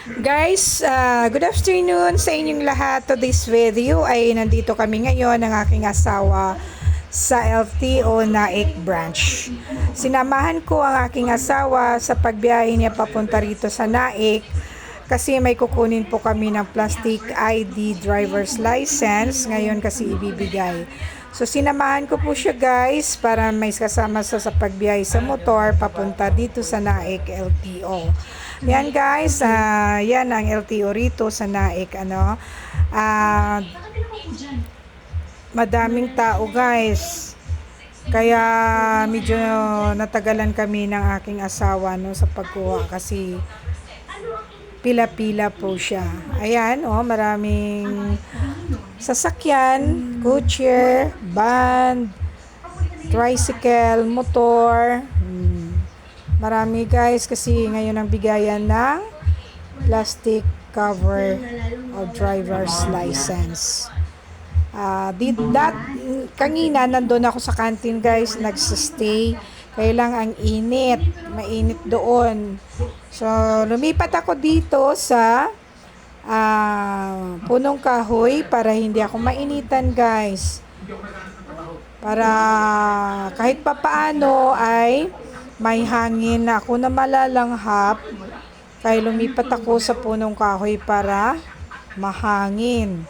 Guys, good afternoon sa inyong lahat. To this video ay nandito kami ngayon ng aking asawa sa LTO Naik branch. Sinamahan ko ang aking asawa sa pagbiyahe niya papunta rito sa Naik kasi may kukunin po kami ng plastic ID driver's license ngayon kasi ibibigay. So sinamahan ko po siya guys para may kasama sa pagbiyahe sa motor papunta dito sa Naik LTO. Yan guys, yan ang LTO rito sa Naik, madaming tao guys. Kaya medyo natagalan kami ng aking asawa sa pagkuha kasi pila-pila po siya. Ayan, maraming sasakyan, kotse, van, tricycle, motor. Marami guys kasi ngayon ang bigayan ng plastic cover of driver's license. Kanina nandun ako sa canteen guys, nagsistay. Kaya lang ang init, mainit doon. So lumipat ako dito sa punong kahoy para hindi ako mainitan guys. Para kahit papaano ay may hangin na ako na malalanghap, kaya lumipat ako sa punong kahoy para mahangin.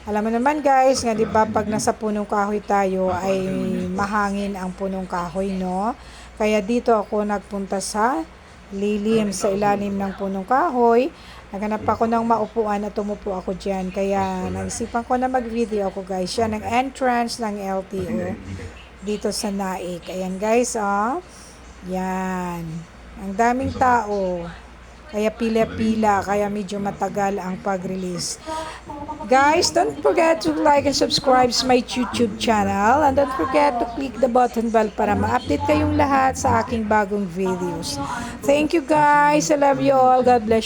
Alam mo naman guys, nga 'di ba pag nasa punong kahoy tayo ay mahangin ang punong kahoy, no? Kaya dito ako nagpunta sa lilim, sa ilalim ng punong kahoy. Naghanap ako ng maupuan at tumupo ako diyan. Kaya naisipan ko na mag-video ako guys. Yan ang entrance ng LTO dito sa Naik. Ayan guys, yan. Ang daming tao. Kaya pila-pila, kaya medyo matagal ang pag-release. Guys, don't forget to like and subscribe to my YouTube channel. And don't forget to click the button bell para ma-update kayong lahat sa aking bagong videos. Thank you guys. I love you all. God bless you.